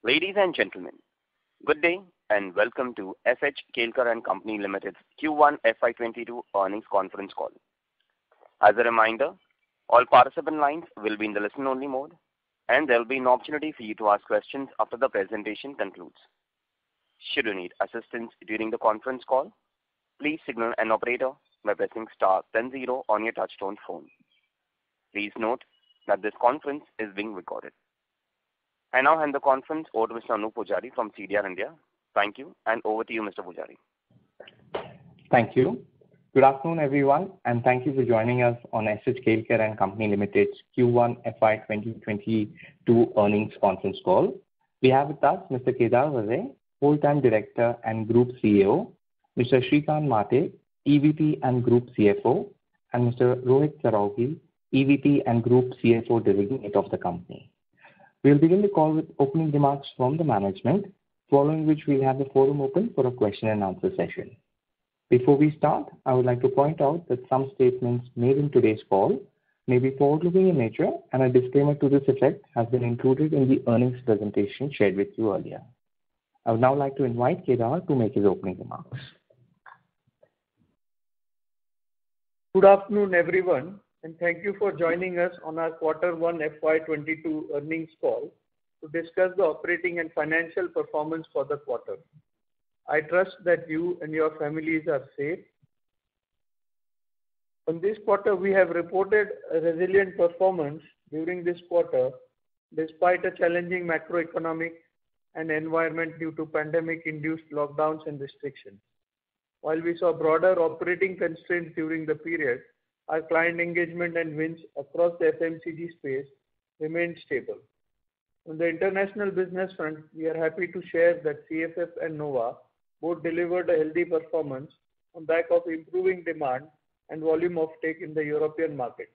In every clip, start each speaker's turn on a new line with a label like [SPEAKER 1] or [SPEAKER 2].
[SPEAKER 1] Ladies and gentlemen, good day and welcome to SH Kelkar and Company Limited's Q1 FY22 earnings conference call. As a reminder, all participant lines will be in the listen-only mode, and there will be an opportunity for you to ask questions after the presentation concludes. Should you need assistance during the conference call, please signal an operator by pressing star then 0 on your touchtone phone. Please note that this conference is being recorded. I now hand the conference over to Mr. Anup Pujari from CDR India. Thank you, and over to you, Mr. Pujari.
[SPEAKER 2] Thank you. Good afternoon, everyone, and thank you for joining us on SH Kelkar and Company Limited's Q1 FY 2022 earnings conference call. We have with us Mr. Kedar Vaze, Full-Time Director and Group CEO, Mr. Shrikant Mate, EVP and Group CFO, and Mr. Rohit Saraugi, EVP and Group CFO Designate of the company. We'll begin the call with opening remarks from the management, following which we'll have the forum open for a question and answer session. Before we start, I would like to point out that some statements made in today's call may be forward-looking in nature, and a disclaimer to this effect has been included in the earnings presentation shared with you earlier. I would now like to invite Kedar to make his opening remarks.
[SPEAKER 3] Good afternoon, everyone, and thank you for joining us on our Q1 FY22 earnings call to discuss the operating and financial performance for the quarter. I trust that you and your families are safe. On this quarter, we have reported a resilient performance during this quarter despite a challenging macroeconomic and environment due to pandemic-induced lockdowns and restrictions. While we saw broader operating constraints during the period, our client engagement and wins across the FMCG space remained stable. On the international business front, we are happy to share that CFF and Nova both delivered a healthy performance on back of improving demand and volume offtake in the European markets.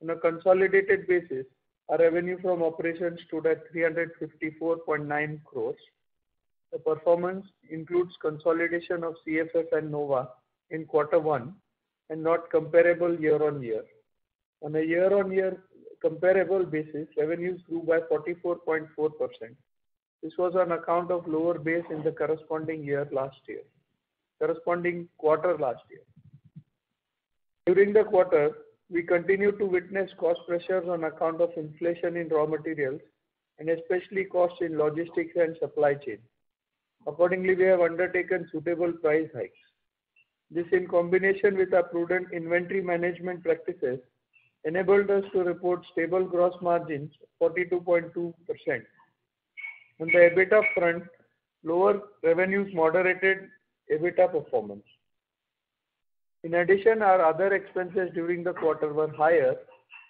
[SPEAKER 3] On a consolidated basis, our revenue from operations stood at 354.9 crores. The performance includes consolidation of CFF and Nova in Q1 and not comparable year-on-year. On a year-on-year comparable basis, revenues grew by 44.4%. This was on account of lower base in the corresponding quarter last year. During the quarter, we continued to witness cost pressures on account of inflation in raw materials and especially costs in logistics and supply chain. Accordingly, we have undertaken suitable price hikes. This, in combination with our prudent inventory management practices, enabled us to report stable gross margins, 42.2%. On the EBITDA front, lower revenues moderated EBITDA performance. In addition, our other expenses during the quarter were higher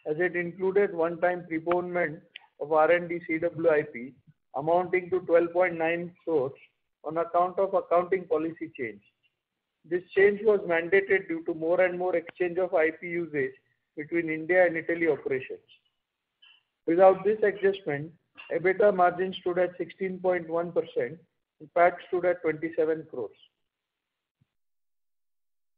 [SPEAKER 3] as it included one-time preponement of R&D CWIP amounting to 12.9 crores on account of accounting policy change. This change was mandated due to more and more exchange of IP usage between India and Italy operations. Without this adjustment, EBITDA margin stood at 16.1% and PAT stood at 27 crores.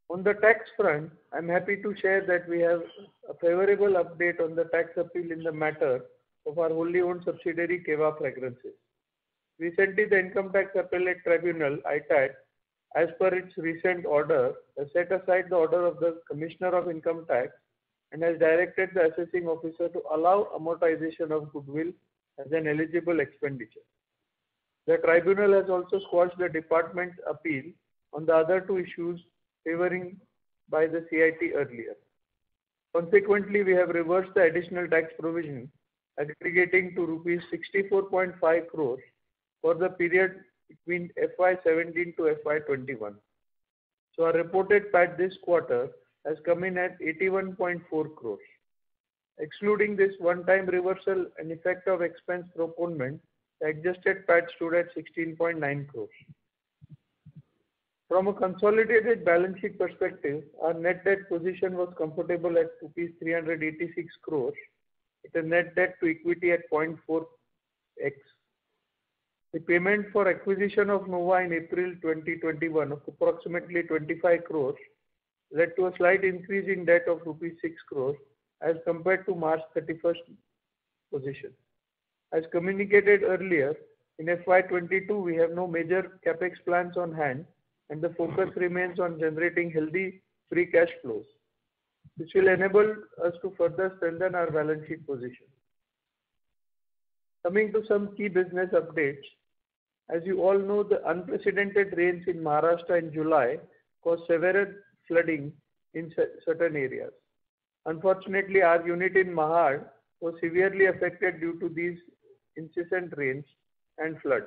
[SPEAKER 3] On the tax front, I am happy to share that we have a favorable update on the tax appeal in the matter of our wholly owned subsidiary Keva Fragrances. Recently, the Income Tax Appellate Tribunal, ITAT, as per its recent order, has set aside the order of the Commissioner of Income Tax and has directed the assessing officer to allow amortization of goodwill as an eligible expenditure. The tribunal has also squashed the department's appeal on the other two issues favoring by the CIT earlier. Consequently, we have reversed the additional tax provision aggregating to rupees 64.5 crores for the period between FY17 to FY21. So our reported PAT this quarter has come in at 81.4 crores. Excluding this one-time reversal and effect of expense proponent, the adjusted PAT stood at 16.9 crores. From a consolidated balance sheet perspective, our net debt position was comfortable at rupees 386 crores with a net debt to equity at 0.4x. The payment for acquisition of Nova in April 2021 of approximately 25 crores led to a slight increase in debt of rupees 6 crores as compared to March 31st position. As communicated earlier, In FY22, we have no major capex plans on hand, and the focus remains on generating healthy free cash flows, which will enable us to further strengthen our balance sheet position. Coming to some key business updates, as you all know, the unprecedented rains in Maharashtra in July caused severe flooding in certain areas. Unfortunately, our unit in Mahad was severely affected due to these incessant rains and floods.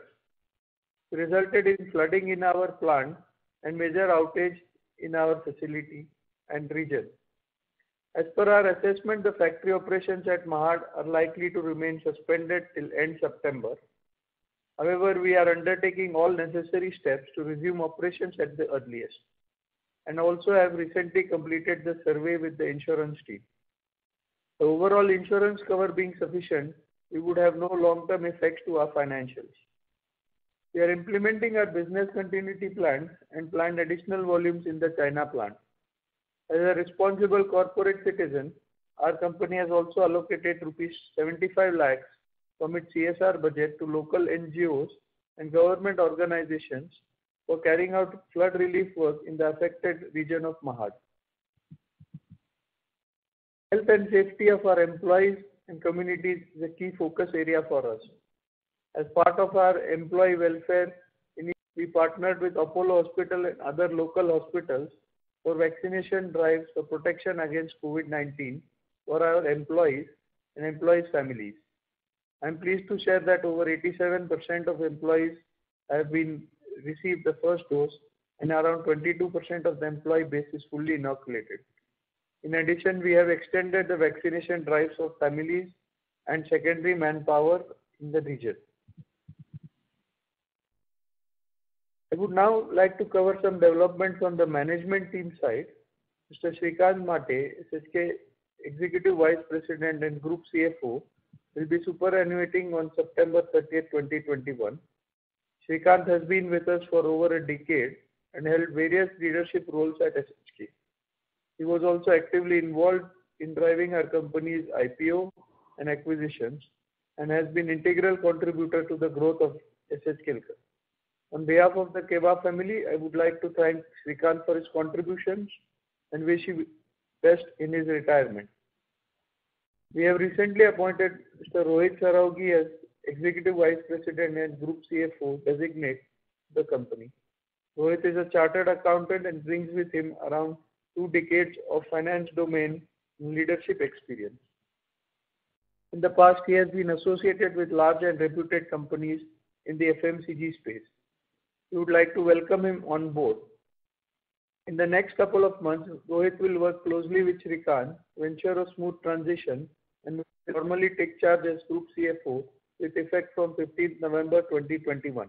[SPEAKER 3] It resulted in flooding in our plant and major outage in our facility and region. As per our assessment, the factory operations at Mahad are likely to remain suspended till end September. However, we are undertaking all necessary steps to resume operations at the earliest, and also have recently completed the survey with the insurance team. The overall insurance cover being sufficient, we would have no long-term effects to our financials. We are implementing our business continuity plans and planned additional volumes in the China plant. As a responsible corporate citizen, our company has also allocated rupees 75 lakhs from its CSR budget to local NGOs and government organizations for carrying out flood relief work in the affected region of Mahad. Health and safety of our employees and communities is a key focus area for us. As part of our employee welfare, we partnered with Apollo Hospital and other local hospitals for vaccination drives for protection against COVID-19 for our employees and employees' families. I am pleased to share that over 87% of employees have received the first dose, and around 22% of the employee base is fully inoculated. In addition, we have extended the vaccination drives for families and secondary manpower in the region. I would now like to cover some developments on the management team side. Mr. Shrikant Mate, SHK Executive Vice President and Group CFO, will be superannuating on September 30th, 2021. Shrikant has been with us for over a decade and held various leadership roles at SHK. He was also actively involved in driving our company's IPO and acquisitions and has been an integral contributor to the growth of SH Kelkar. On behalf of the Keba family, I would like to thank Shrikant for his contributions and wish him best in his retirement. We have recently appointed Mr. Rohit Saraugi as Executive Vice President and Group CFO designate the company. Rohit is a chartered accountant and brings with him around 2 decades of finance domain leadership experience. In the past, he has been associated with large and reputed companies in the FMCG space. We would like to welcome him on board. In the next couple of months, Rohit will work closely with Shrikant to ensure a smooth transition and will formally take charge as Group CFO with effect from 15th November 2021.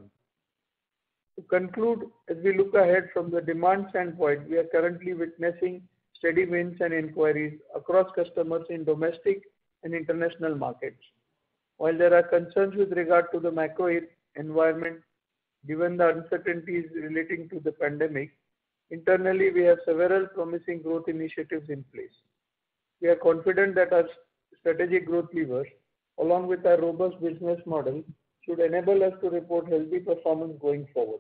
[SPEAKER 3] To conclude, as we look ahead from the demand standpoint, we are currently witnessing steady wins and inquiries across customers in domestic and international markets. While there are concerns with regard to the macro environment, given the uncertainties relating to the pandemic, internally we have several promising growth initiatives in place. We are confident that our strategic growth levers, along with our robust business model, should enable us to report healthy performance going forward.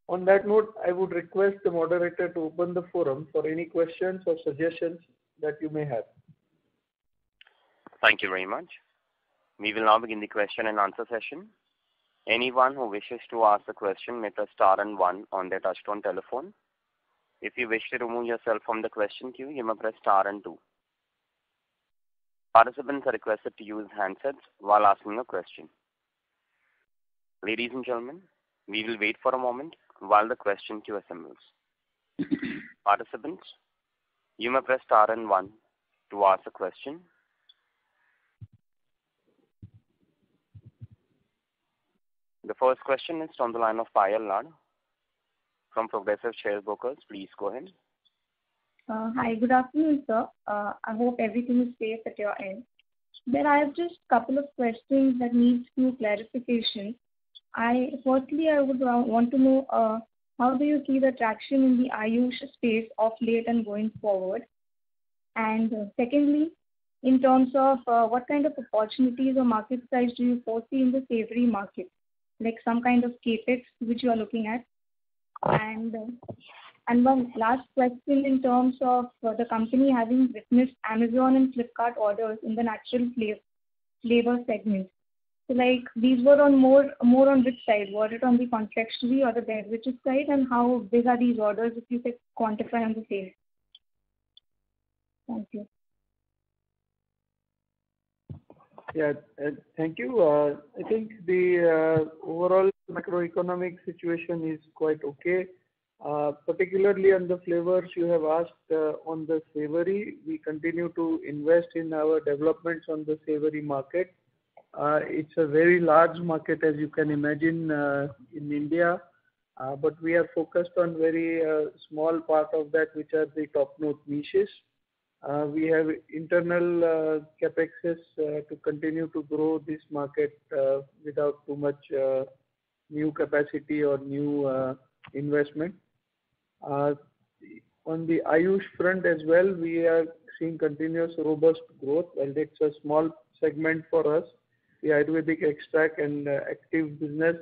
[SPEAKER 3] On that note, I would request the moderator to open the forum for any questions or suggestions that you may have.
[SPEAKER 1] Thank you very much. We will now begin the question and answer session. Anyone who wishes to ask a question may press star and 1 on their touchtone telephone. If you wish to remove yourself from the question queue, you may press star and 2. Participants are requested to use handsets while asking a question. Ladies and gentlemen, we will wait for a moment while the question queue assembles. Participants, you may press star and 1 to ask a question. The first question is from the line of Payal Lad from Progressive Shares Brokers. Please go ahead.
[SPEAKER 4] Hi, good afternoon, sir. I hope everything is safe at your end. Then I have just a couple of questions that need few clarification. Firstly, I would want to know how do you see the traction in the Ayush space of late and going forward? And secondly, in terms of what kind of opportunities or market size do you foresee in the savory market, like some kind of capex which you are looking at? And one last question in terms of the company having witnessed Amazon and Flipkart orders in the natural flavor segment. So like these were on more on which side? Was it on the confectionery or the beverages side? And how big are these orders if you could quantify on the same? Thank you.
[SPEAKER 3] Yeah, thank you. I think the overall macroeconomic situation is quite okay. Particularly on the flavors you have asked on the savory, we continue to invest in our developments on the savory market. It's a very large market, as you can imagine, in India, but we are focused on very small part of that, which are the top note niches. We have internal capexes to continue to grow this market without too much new capacity or new investment. On the Ayush front as well, we are seeing continuous robust growth, and it's a small segment for us. The Ayurvedic extract and active business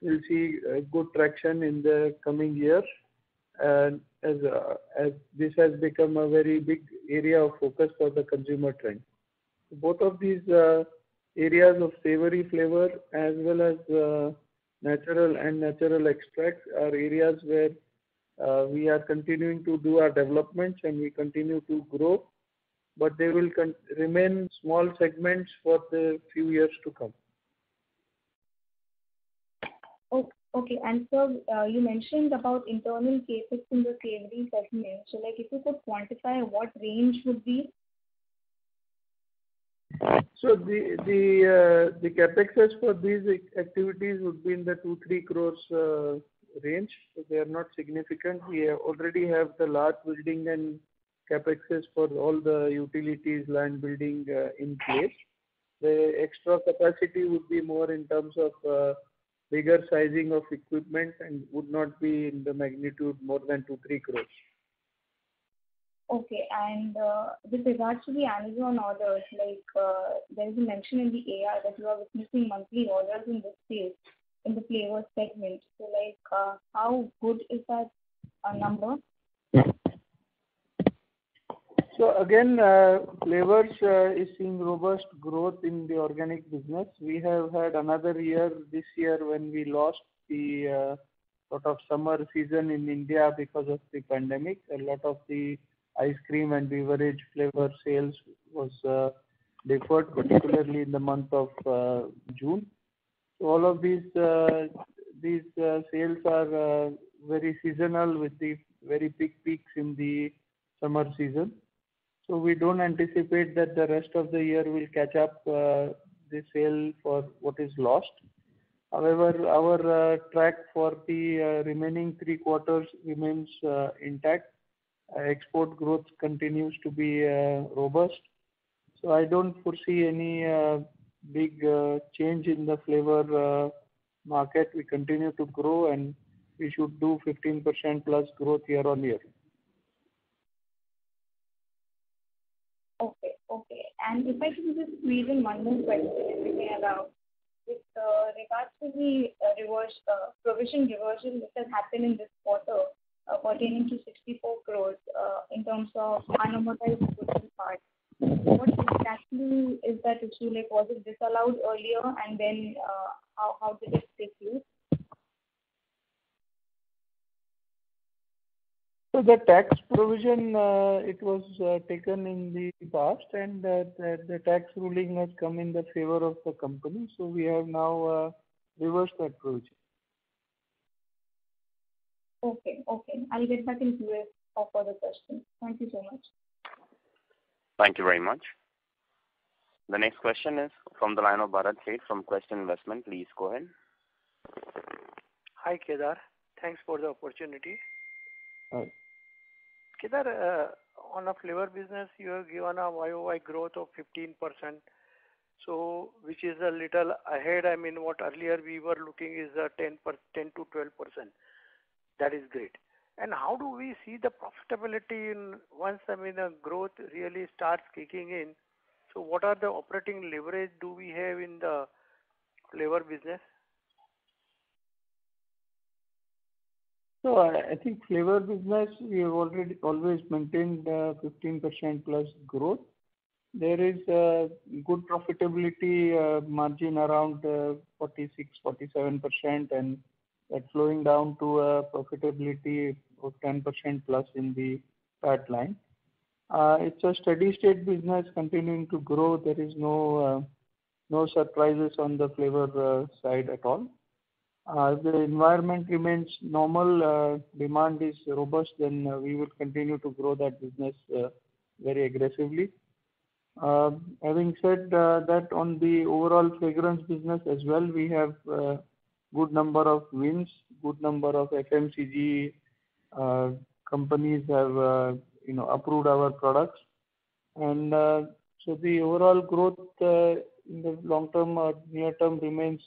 [SPEAKER 3] will see good traction in the coming years, and as this has become a very big area of focus for the consumer trend. Both of these areas of savory flavor as well as natural extracts are areas where we are continuing to do our developments and we continue to grow, but they will remain small segments for the few years to come.
[SPEAKER 4] Okay. And so you mentioned about internal capex in the savory segment. So like if you could quantify what range would be?
[SPEAKER 3] So the capexes for these activities would be in the 2-3 crores range. So they are not significant. We already have the large building and capexes for all the utilities, land building in place. The extra capacity would be more in terms of bigger sizing of equipment and would not be in the magnitude more than 2-3 crores.
[SPEAKER 4] Okay, and with regards to the Amazon orders, like there is a mention in the AR that you are witnessing monthly orders in this space, in the flavor segment. So like how good is that number?
[SPEAKER 3] So again, flavors is seeing robust growth in the organic business. We have had another year this year when we lost the sort of summer season in India because of the pandemic. A lot of the ice cream and beverage flavor sales was deferred, particularly in the month of June. So all of these sales are very seasonal with the very big peaks in the summer season. So we don't anticipate that the rest of the year will catch up the sale for what is lost. However, our track for the remaining 3 quarters remains intact. Export growth continues to be robust. So I don't foresee any big change in the flavor market. We continue to grow and we should do 15% plus growth year on year.
[SPEAKER 4] Okay. And if I can just squeeze in one more question, if we may allow. With regards to the provision reversion which has happened in this quarter, pertaining to 64 crores in terms of unamortized goodwill part, what exactly is that issue? Like, was it disallowed earlier and then how did it take place?
[SPEAKER 3] So the tax provision, it was taken in the past, and the tax ruling has come in the favor of the company. So we have now reversed that provision.
[SPEAKER 4] Okay. I'll get back into it for further questions. Thank you so much.
[SPEAKER 1] Thank you very much. The next question is from the line of Bharat Sheth from Quest Investment. Please go ahead.
[SPEAKER 5] Hi, Kedar. Thanks for the opportunity.
[SPEAKER 3] Hi.
[SPEAKER 5] Kedar, on a flavor business, you have given a YOY growth of 15%, so which is a little ahead. I mean, what earlier we were looking is a 10 to 12%. That is great. And how do we see the profitability in once the growth really starts kicking in? So what are the operating leverage do we have in the flavor business?
[SPEAKER 3] So I think flavor business, we have always maintained 15% plus growth. There is good profitability margin around 46-47%, and that flowing down to a profitability of 10% plus in the PAT line. It's a steady state business continuing to grow. There is no surprises on the flavor side at all. If the environment remains normal, demand is robust, then we will continue to grow that business very aggressively. Having said that, on the overall fragrance business as well, we have good number of wins, good number of FMCG companies have approved our products, and so the overall growth in the long term or near term remains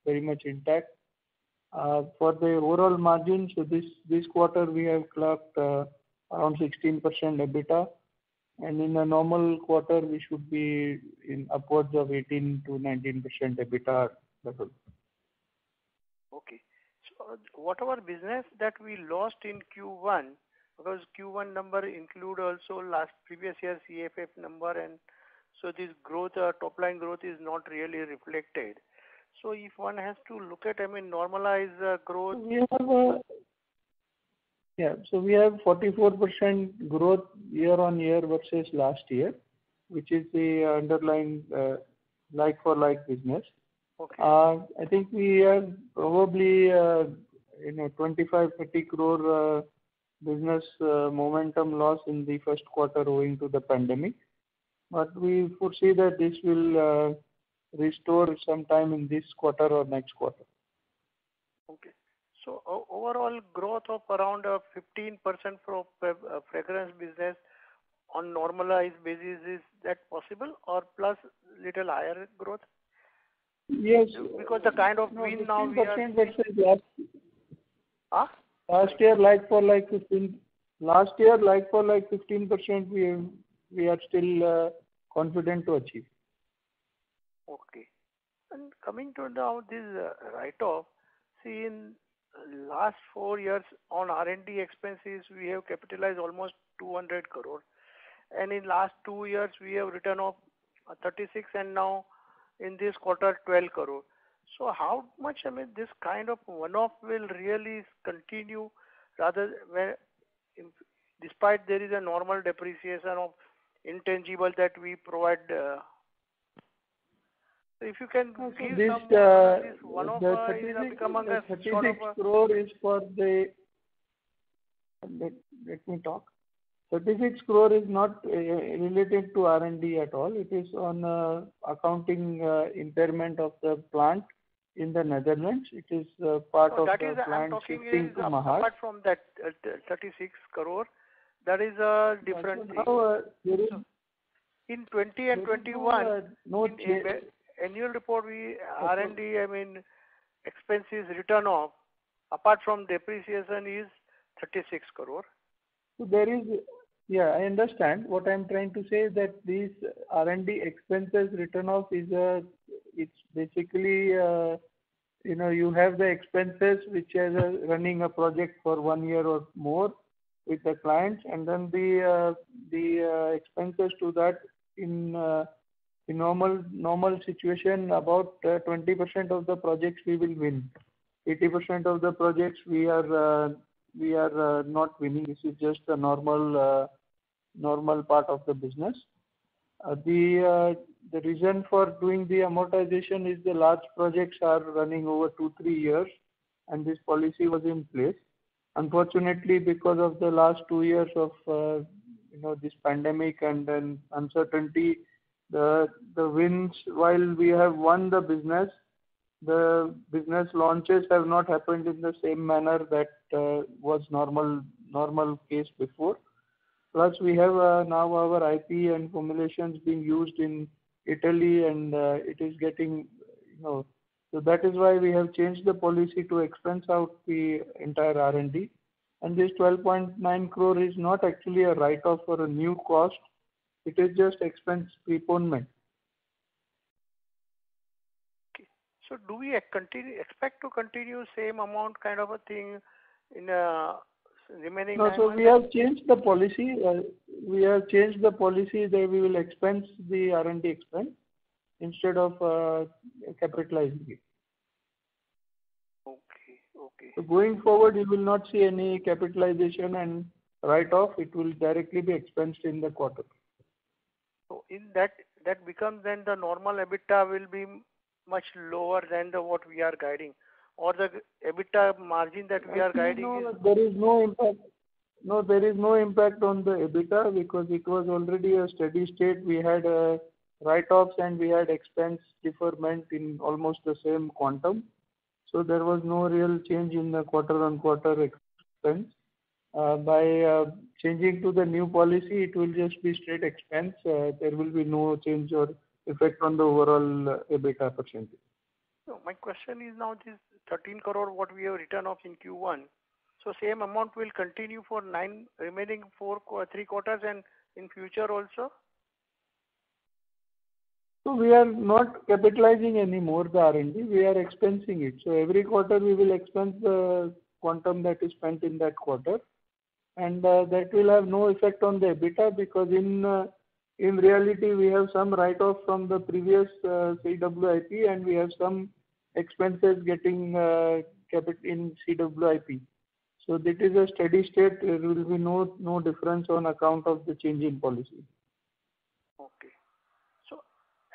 [SPEAKER 3] very much intact. For the overall margin, so this quarter we have clocked around 16% EBITDA, and in a normal quarter we should be in upwards of 18 to 19% EBITDA level.
[SPEAKER 5] Okay. So whatever business that we lost in Q1, because Q1 number include also last previous year CFF number, and so this growth, top line growth is not really reflected. So if one has to look at, normalized growth.
[SPEAKER 3] So we have 44% growth year on year versus last year, which is the underlying like for like business.
[SPEAKER 5] Okay.
[SPEAKER 3] I think we have probably 25-30 crore business momentum loss in the first quarter owing to the pandemic, but we foresee that this will restore sometime in this quarter or next quarter.
[SPEAKER 5] Okay. So overall growth of around 15% for fragrance business on normalized basis, is that possible, or plus little higher growth?
[SPEAKER 3] Yes.
[SPEAKER 5] Because the kind of win now we are.
[SPEAKER 3] Versus last year like for like 15%. We are still confident to achieve.
[SPEAKER 5] Okay. And coming to now this write-off, see in last 4 years on R&D expenses we have capitalized almost 200 crore, and in last 2 years we have written off 36, and now in this quarter 12 crore. So how much this kind of one-off will really continue, rather where despite there is a normal depreciation of intangible that we provide. So if you can give
[SPEAKER 3] this,
[SPEAKER 5] some this one-off
[SPEAKER 3] the
[SPEAKER 5] is becoming a
[SPEAKER 3] 36
[SPEAKER 5] sort of a,
[SPEAKER 3] crore is for the. Let me talk. 36 crore is not related to R&D at all. It is on accounting impairment of the plant in the Netherlands. It is part of the plant shifting to Mahad.
[SPEAKER 5] Apart from that 36 crore, that is a different thing. In 20 and 21, in annual report, we R&D, expenses written off, apart from depreciation, is 36 crore.
[SPEAKER 3] So there is, I understand. What I'm trying to say is that these R&D expenses written off is it's basically, you have the expenses which are running a project for 1 year or more with the clients, and then the expenses to that in normal situation, about 20% of the projects we will win. 80% of the projects we are not winning. This is just a normal part of the business. The reason for doing the amortization is the large projects are running over 2-3 years, and this policy was in place. Unfortunately, because of the last 2 years of this pandemic and then uncertainty, the wins, while we have won the business launches have not happened in the same manner that was normal case before. Plus, we have now our IP and formulations being used in Italy, and it is getting, so that is why we have changed the policy to expense out the entire R&D. And this 12.9 crore is not actually a write-off for a new cost. It is just expense preponement.
[SPEAKER 5] Okay. So do we expect to continue same amount kind of a thing in remaining
[SPEAKER 3] No,
[SPEAKER 5] 9
[SPEAKER 3] so
[SPEAKER 5] months?
[SPEAKER 3] we have changed the policy. We have changed the policy that we will expense the R&D expense instead of capitalizing it.
[SPEAKER 5] Okay. Okay.
[SPEAKER 3] So going forward, you will not see any capitalization and write-off. It will directly be expensed in the quarter.
[SPEAKER 5] So in that becomes then the normal EBITDA will be much lower than what we are guiding, or the EBITDA margin that we are guiding is.
[SPEAKER 3] There is no impact. No, there is no impact on the EBITDA because it was already a steady state. We had write-offs and we had expense deferment in almost the same quantum. So there was no real change in the quarter-on-quarter expense. By changing to the new policy, it will just be straight expense. There will be no change or effect on the overall EBITDA percentage.
[SPEAKER 5] So my question is now this 13 crore what we have written off in Q1. So same amount will continue for remaining 3 quarters and in future also?
[SPEAKER 3] So we are not capitalizing anymore the R&D. We are expensing it. So every quarter we will expense the quantum that is spent in that quarter. And that will have no effect on the EBITDA because in reality we have some write-off from the previous CWIP and we have some expenses getting kept in CWIP. So that is a steady state. There will be no difference on account of the change in policy.
[SPEAKER 5] Okay. So,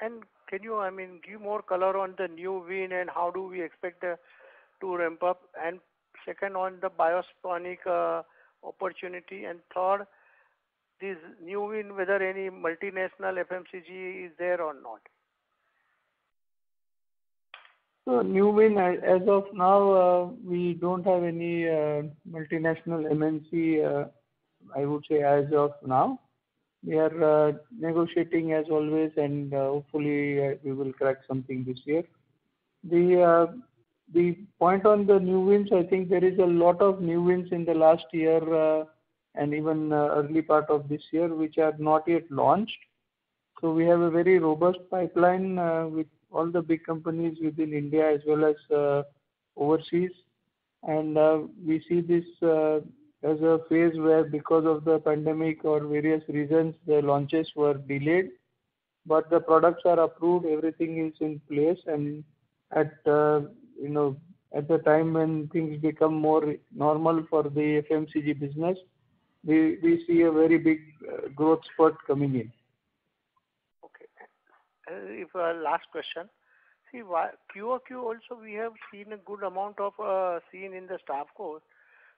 [SPEAKER 5] and can you, give more color on the new win and how do we expect to ramp up? And second, on the Biosonic opportunity. And third, this new win, whether any multinational FMCG is there or not?
[SPEAKER 3] So new win, as of now, we don't have any multinational MNC, I would say, as of now. We are negotiating as always, and hopefully we will crack something this year. The point on the new wins, I think there is a lot of new wins in the last year and even early part of this year, which are not yet launched. So we have a very robust pipeline with all the big companies within India as well as overseas. And we see this as a phase where because of the pandemic or various reasons, the launches were delayed. But the products are approved, everything is in place, and at the time when things become more normal for the FMCG business, we see a very big growth spurt coming in.
[SPEAKER 5] If last question, see QOQ also we have seen a good amount of seen in the staff cost.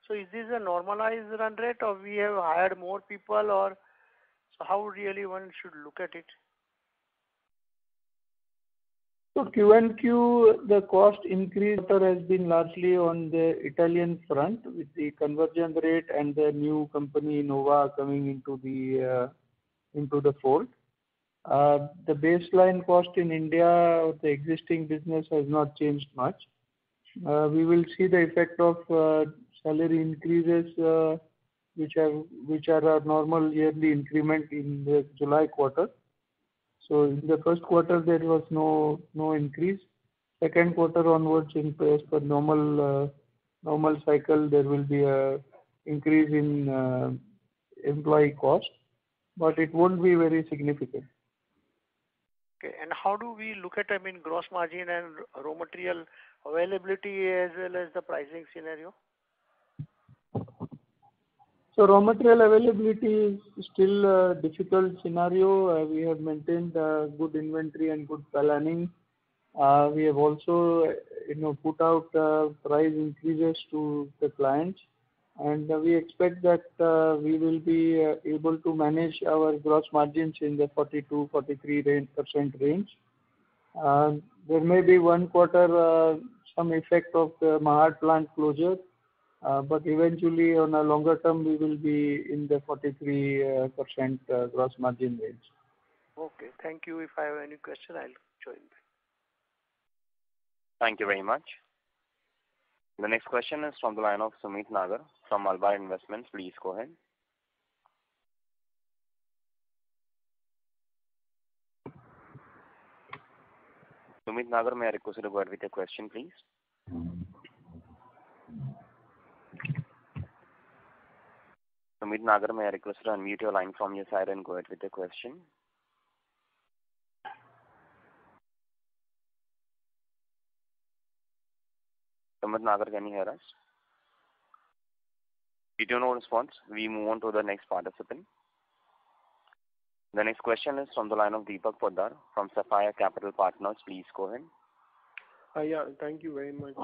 [SPEAKER 5] So is this a normalized run rate, or we have hired more people, or so how really one should look at it?
[SPEAKER 3] So Q&Q, the cost increase has been largely on the Italian front with the conversion rate and the new company Nova coming into the fold. The baseline cost in India of the existing business has not changed much. We will see the effect of salary increases which are our normal yearly increment in the July quarter. So in the first quarter there was no increase. Second quarter onwards, in place for normal cycle, there will be a increase in employee cost, but it won't be very significant.
[SPEAKER 5] Okay, and how do we look at gross margin and raw material availability as well as the pricing scenario?
[SPEAKER 3] So raw material availability is still a difficult scenario. We have maintained good inventory and good planning. We have also put out price increases to the clients, and we expect that we will be able to manage our gross margins in the 42-43% range. There may be one quarter some effect of the Mahad plant closure, but eventually on a longer term we will be in the 43% gross margin range.
[SPEAKER 5] Okay, thank you. If I have any question, I'll join back.
[SPEAKER 1] Thank you very much. The next question is from the line of Sumit Nagar from Malabar Investments. Please go ahead. Sumit Nagar, may I request you to go ahead with your question, please? Sumit Nagar, may I request you to unmute your line from your side and go ahead with your question? Sumit Nagar, can you hear us? We do no response. We move on to the next participant. The next question is from the line of Deepak Poddar from Sapphire Capital Partners. Please go ahead.
[SPEAKER 6] Yeah, thank you very much,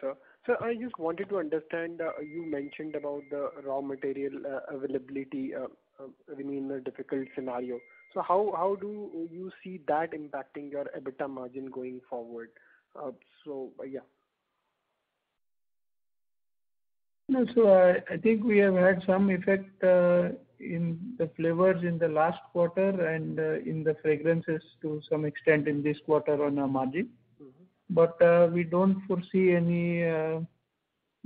[SPEAKER 6] sir. Sir, I just wanted to understand, you mentioned about the raw material availability in a difficult scenario. So how do you see that impacting your EBITDA margin going forward? Yeah.
[SPEAKER 3] No, so I think we have had some effect in the flavors in the last quarter and in the fragrances to some extent in this quarter on our margin. But we don't foresee any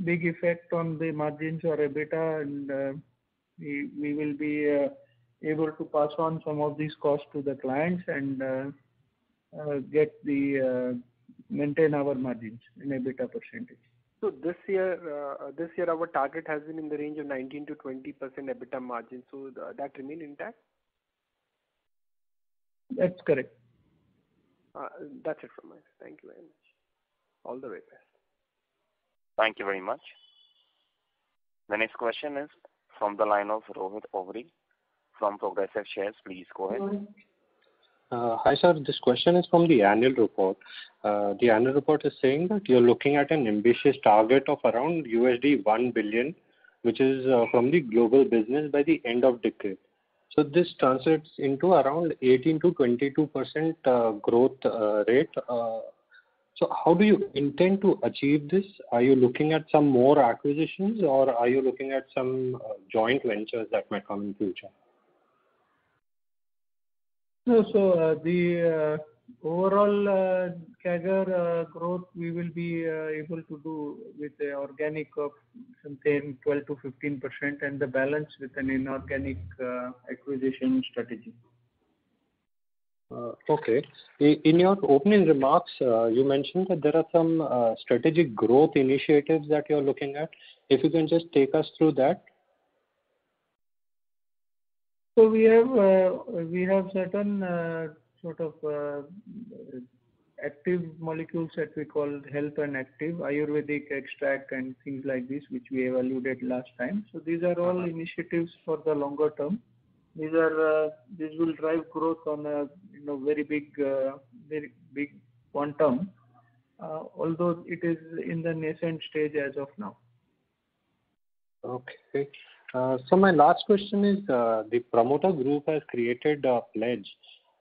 [SPEAKER 3] big effect on the margins or EBITDA, and we will be able to pass on some of these costs to the clients and maintain our margins in EBITDA percentage.
[SPEAKER 6] So this year our target has been in the range of 19 to 20% EBITDA margin. So that remain intact?
[SPEAKER 3] That's correct.
[SPEAKER 6] That's it from my side. Thank you very much. All the very best.
[SPEAKER 1] Thank you very much. The next question is from the line of Rohit Ohri from Progressive Shares. Please go ahead.
[SPEAKER 7] Hi, sir. This question is from the annual report. The annual report is saying that you're looking at an ambitious target of around $1 billion, which is from the global business by the end of decade. So this translates into around 18 to 22% growth rate. So how do you intend to achieve this? Are you looking at some more acquisitions, or are you looking at some joint ventures that might come in future?
[SPEAKER 3] No, so the overall CAGR growth we will be able to do with the organic of something 12 to 15% and the balance with an inorganic acquisition strategy.
[SPEAKER 7] Okay. In your opening remarks, you mentioned that there are some strategic growth initiatives that you're looking at. If you can just take us through that.
[SPEAKER 3] So we have certain sort of active molecules that we call health and active, Ayurvedic extract and things like this, which we evaluated last time. So these are all initiatives for the longer term. These will drive growth on a very big quantum, although it is in the nascent stage as of now.
[SPEAKER 7] Okay. So my last question is, the promoter group has created a pledge,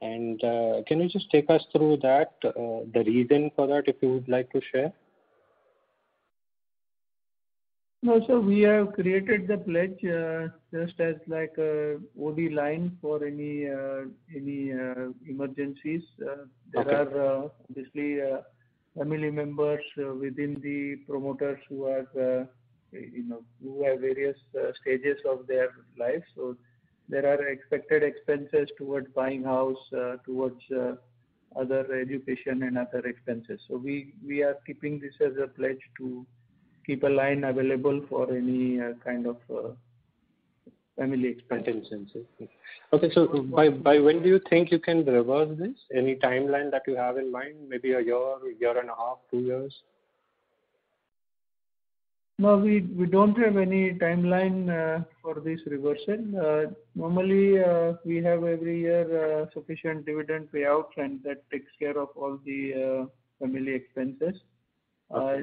[SPEAKER 7] and can you just take us through that, the reason for that, if you would like to share?
[SPEAKER 3] No, so we have created the pledge just as like a OD line for any emergencies. There are obviously family members within the promoters who are who have various stages of their life. So there are expected expenses towards buying house, towards other education and other expenses. So we are keeping this as a pledge to keep a line available for any kind of family expenses.
[SPEAKER 7] Okay, so by when do you think you can reverse this? Any timeline that you have in mind? Maybe a year and a half, 2 years?
[SPEAKER 3] No, we don't have any timeline for this reversal. Normally, we have every year sufficient dividend payouts, and that takes care of all the family expenses.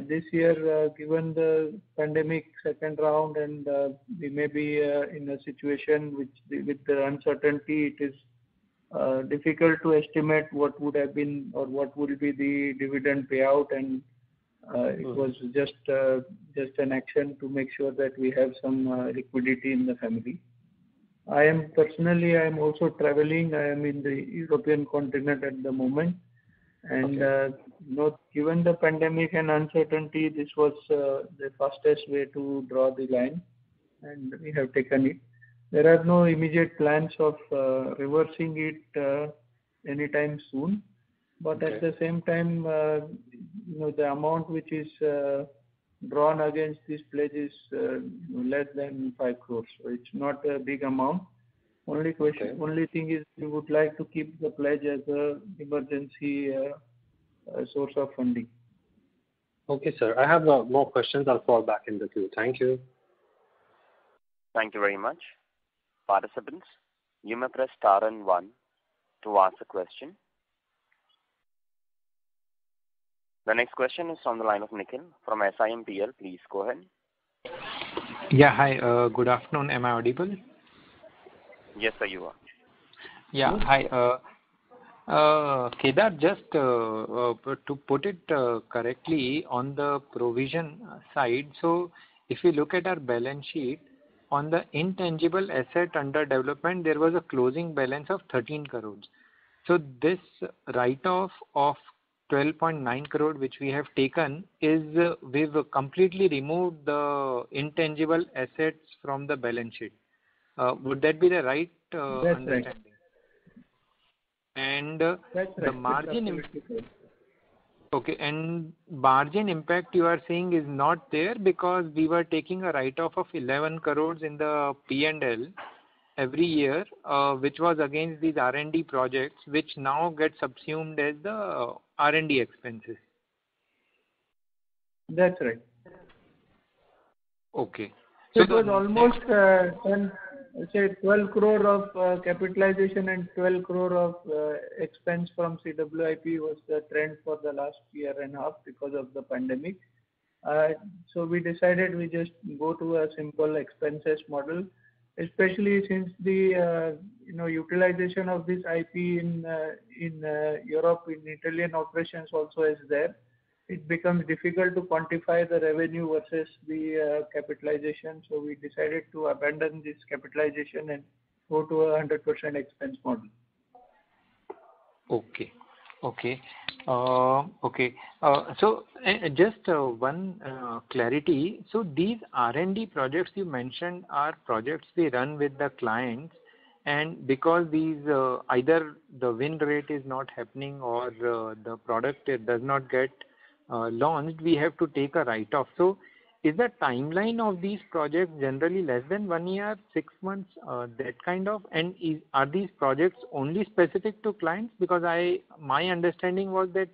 [SPEAKER 3] This year, given the pandemic second round, and we may be in a situation with the uncertainty, it is difficult to estimate what would have been or what would be the dividend payout, and it was just an action to make sure that we have some liquidity in the family. I am also traveling. I am in the European continent at the moment. And given the pandemic and uncertainty, this was the fastest way to draw the line, and we have taken it. There are no immediate plans of reversing it anytime soon. but
[SPEAKER 7] Okay.
[SPEAKER 3] at the same time, the amount which is drawn against this pledge is less than 5 crores. So it's not a big amount. Only thing is we would like to keep the pledge as a emergency source of funding.
[SPEAKER 7] Okay, sir. I have more questions. I'll fall back in the queue. Thank you.
[SPEAKER 1] Thank you very much. Participants, you may press star and 1 to ask a question. The next question is from the line of Nikhil from SIMPL. Please go ahead.
[SPEAKER 8] Yeah, hi. Good afternoon. Am I audible?
[SPEAKER 1] Yes, sir, you are.
[SPEAKER 8] Yeah, hi. Kedar, just to put it correctly on the provision side, so if you look at our balance sheet, on the intangible asset under development, there was a closing balance of 13 crores. So this write-off of 12.9 crore which we have taken is we've completely removed the intangible assets from the balance sheet. Would that be the right understanding?
[SPEAKER 3] Right.
[SPEAKER 8] And
[SPEAKER 3] That's
[SPEAKER 8] the
[SPEAKER 3] right.
[SPEAKER 8] margin okay, and margin impact you are saying is not there because we were taking a write-off of 11 crores in the P&L every year, which was against these R&D projects, which now get subsumed as the R&D expenses.
[SPEAKER 3] That's right.
[SPEAKER 8] Okay.
[SPEAKER 3] So it was almost 12 crore of capitalization and 12 crore of expense from CWIP was the trend for the last year and a half because of the pandemic. So we decided we just go to a simple expenses model, especially since the utilization of this IP in Europe, in Italian operations also is there. It becomes difficult to quantify the revenue versus the capitalization. So we decided to abandon this capitalization and go to a 100% expense model.
[SPEAKER 8] Okay. So just one clarity. So these R&D projects you mentioned are projects we run with the clients, and because these either the win rate is not happening or the product does not get launched, we have to take a write-off. So is the timeline of these projects generally less than 1 year, 6 months, that kind of? And are these projects only specific to clients? Because my understanding was that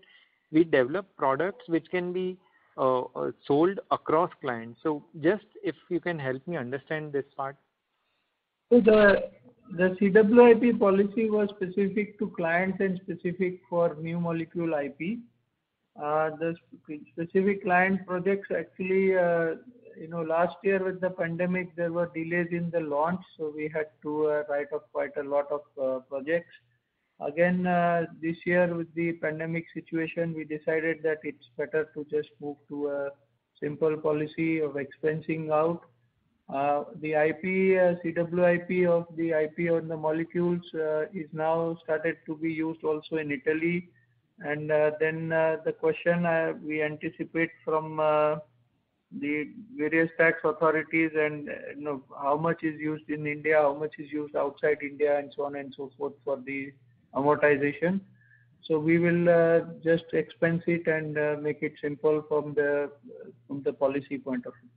[SPEAKER 8] we develop products which can be sold across clients. So just if you can help me understand this part.
[SPEAKER 3] So the CWIP policy was specific to clients and specific for new molecule IP. The specific client projects actually, last year with the pandemic, there were delays in the launch, so we had to write off quite a lot of projects. Again, this year with the pandemic situation, we decided that it's better to just move to a simple policy of expensing out. The IP, CWIP of the IP on the molecules is now started to be used also in Italy. And then the question we anticipate from the various tax authorities and how much is used in India, how much is used outside India, and so on and so forth for the amortization. So we will just expense it and make it simple from the policy point of view.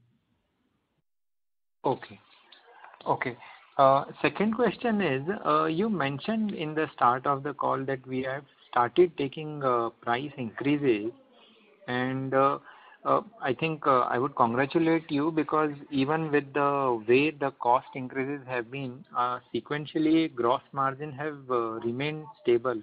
[SPEAKER 8] Okay. Second question is, you mentioned in the start of the call that we have started taking price increases, and I think I would congratulate you because even with the way the cost increases have been, sequentially gross margin have remained stable.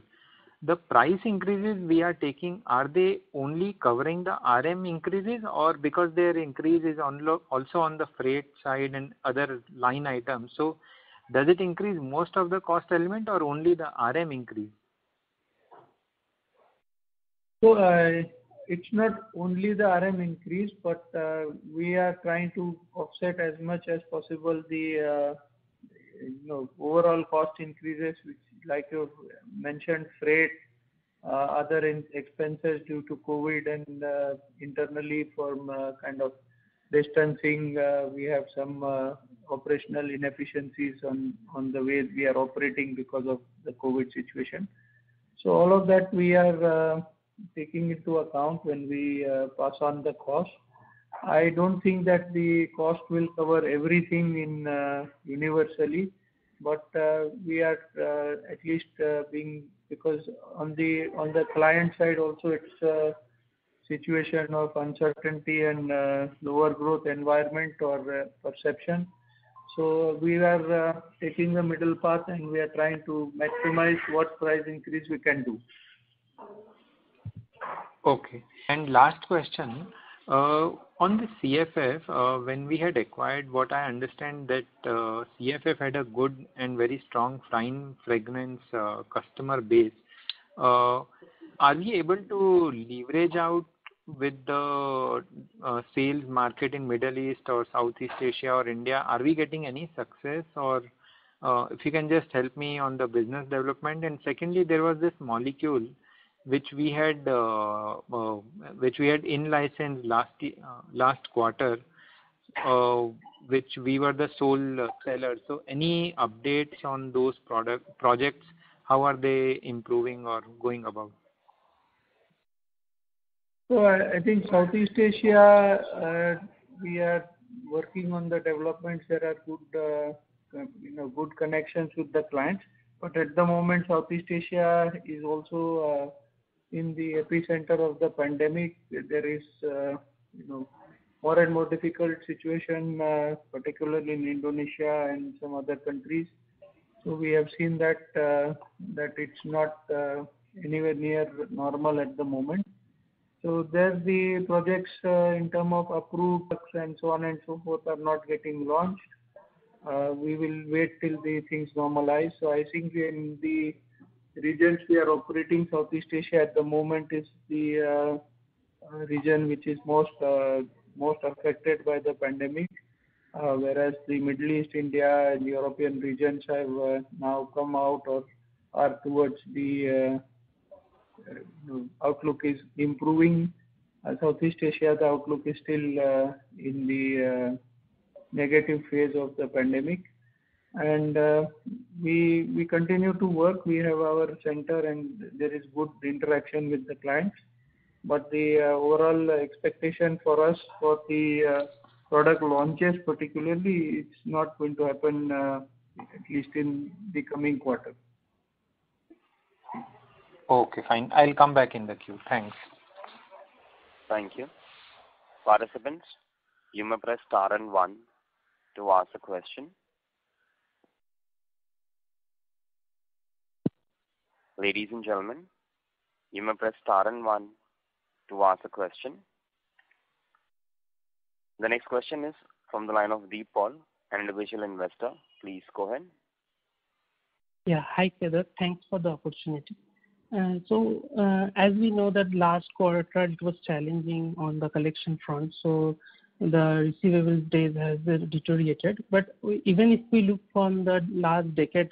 [SPEAKER 8] The price increases we are taking, are they only covering the RM increases, or because their increase is also on the freight side and other line items? So does it increase most of the cost element or only the RM increase?
[SPEAKER 3] So it's not only the RM increase, but we are trying to offset as much as possible the overall cost increases, which, like you mentioned, freight, other expenses due to COVID, and internally from kind of distancing, we have some operational inefficiencies on the way we are operating because of the COVID situation. So all of that we are taking into account when we pass on the cost. I don't think that the cost will cover everything in universally, but we are at least being, because on the client side also it's a situation of uncertainty and lower growth environment or perception. So we are taking the middle path and we are trying to maximize what price increase we can do.
[SPEAKER 8] Okay. And last question, on the CFF, when we had acquired, what I understand that CFF had a good and very strong fine fragrance customer base. Are we able to leverage out with the sales market in Middle East or Southeast Asia or India? Are we getting any success, or if you can just help me on the business development? And secondly, there was this molecule which we had in license last quarter, which we were the sole seller. So any updates on those projects? How are they improving or going about?
[SPEAKER 3] So I think Southeast Asia, we are working on the developments. There are good connections with the clients. But at the moment, Southeast Asia is also in the epicenter of the pandemic. There is, more and more difficult situation, particularly in Indonesia and some other countries. So we have seen that it's not anywhere near normal at the moment. So there the projects in terms of approved and so on and so forth are not getting launched. We will wait till the things normalize. So I think in the regions we are operating, Southeast Asia at the moment is the region which is most affected by the pandemic, whereas the Middle East, India and European regions have now come out or are towards the outlook is improving. Southeast Asia, the outlook is still in the negative phase of the pandemic. And we continue to work. We have our center and there is good interaction with the clients. But the overall expectation for us for the product launches particularly, it's not going to happen at least in the coming quarter.
[SPEAKER 8] Okay, fine. I'll come back in the queue. Thanks.
[SPEAKER 1] Thank you. Participants, you may press star and 1 to ask a question. Ladies and gentlemen, you may press star and 1 to ask a question. The next question is from the line of Deep Paul, an individual investor. Please go ahead.
[SPEAKER 9] Yeah, hi Kedar. Thanks for the opportunity. As we know that last quarter it was challenging on the collection front, so the receivables days has deteriorated. But even if we look from the last decade,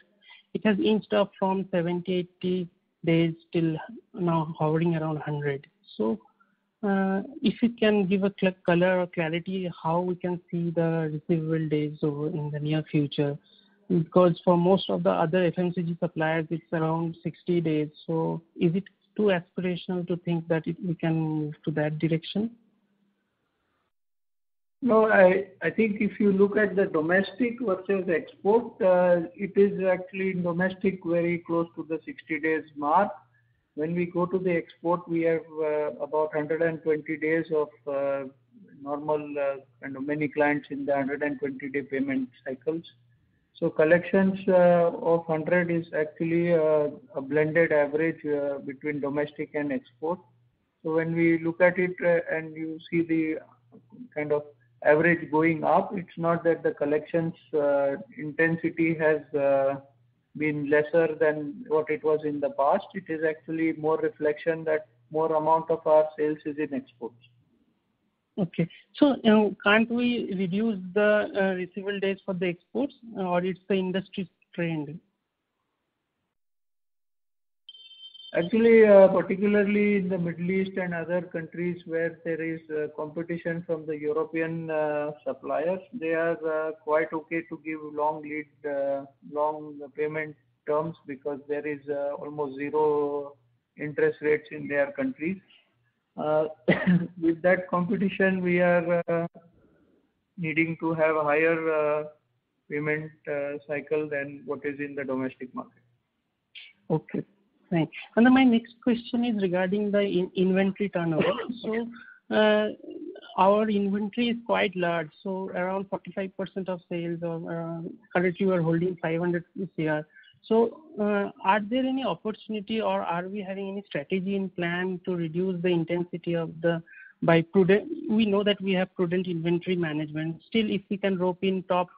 [SPEAKER 9] it has inched up from 70, 80 days till now hovering around 100. So if you can give a color or clarity how we can see the receivable days over in the near future, because for most of the other FMCG suppliers it's around 60 days. So is it too aspirational to think that we can move to that direction?
[SPEAKER 3] No, I think if you look at the domestic versus export, it is actually in domestic very close to the 60 days mark. When we go to the export, we have about 120 days of normal, many clients in the 120-day payment cycles. So collections of 100 is actually a blended average between domestic and export. So when we look at it and you see the kind of average going up, it's not that the collections intensity has been lesser than what it was in the past. It is actually more reflection that more amount of our sales is in exports.
[SPEAKER 9] Okay. So can't we reduce the receivable days for the exports, or it's the industry trend?
[SPEAKER 3] Actually, particularly in the Middle East and other countries where there is competition from the European suppliers, they are quite okay to give long payment terms because there is almost zero interest rates in their countries. With that competition, we are needing to have a higher payment cycle than what is in the domestic market.
[SPEAKER 9] Okay, thanks. And then my next question is regarding the inventory turnover. So our inventory is quite large, so around 45% of sales, or currently we are holding 500 CR. So are there any opportunity, or are we having any strategy in plan to reduce the intensity of the by prudent? We know that we have prudent inventory management. Still, if we can rope in top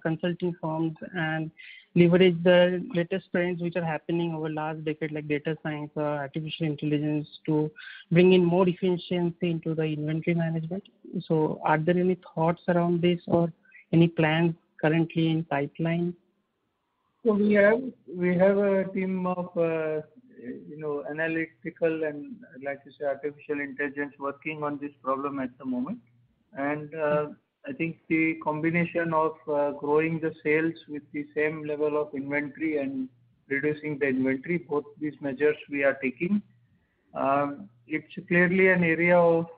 [SPEAKER 9] consulting firms and leverage the latest trends which are happening over last decade, like data science or artificial intelligence, to bring in more efficiency into the inventory management. So are there any thoughts around this or any plans currently in pipeline?
[SPEAKER 3] So we have a team of analytical and, like you say, artificial intelligence working on this problem at the moment. And I think the combination of growing the sales with the same level of inventory and reducing the inventory, both these measures we are taking. It's clearly an area of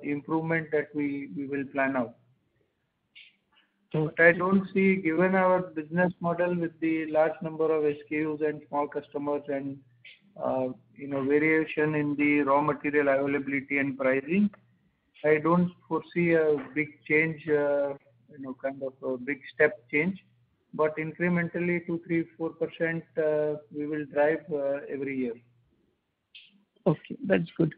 [SPEAKER 3] improvement that we will plan out. But I don't see, given our business model with the large number of SKUs and small customers and variation in the raw material availability and pricing, I don't foresee a big change, kind of a big step change. But incrementally, 2, 3, 4% we will drive every year.
[SPEAKER 9] Okay, that's good.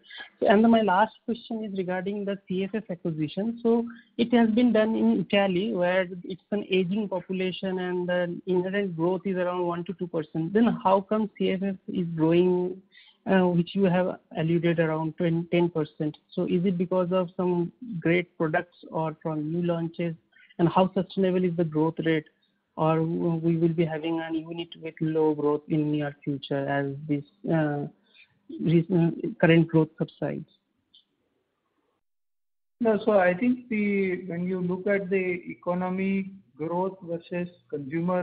[SPEAKER 9] And my last question is regarding the CFF acquisition. So it has been done in Italy, where it's an aging population and the inherent growth is around 1 to 2%. Then how come CFF is growing, which you have alluded around 10%? So is it because of some great products or from new launches? And how sustainable is the growth rate? Or we will be having a unit with low growth in near future as this current growth subsides?
[SPEAKER 3] No, so I think when you look at the economy growth versus consumer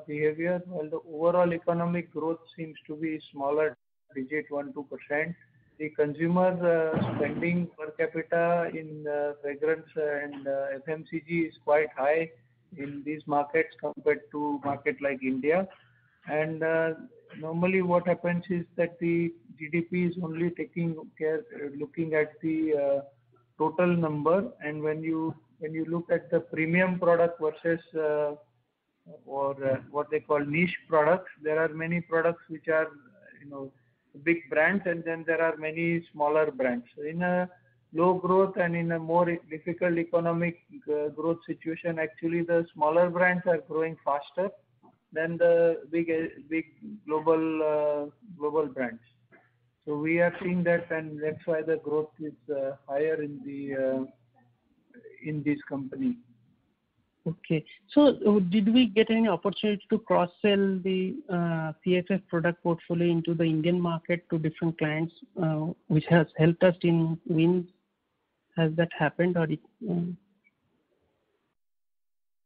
[SPEAKER 3] behavior, well, the overall economic growth seems to be smaller, digit 1-2%. The consumer spending per capita in fragrance and FMCG is quite high in these markets compared to market like India. And normally what happens is that the GDP is only looking at the total number, and when you look at the premium product versus or what they call niche products, there are many products which are big brands, and then there are many smaller brands. So in a low growth and in a more difficult economic growth situation, actually the smaller brands are growing faster than the big global brands. So we are seeing that, and that's why the growth is higher in this company.
[SPEAKER 9] Okay. So did we get any opportunity to cross-sell the CFF product portfolio into the Indian market to different clients, which has helped us in wins? Has that happened, or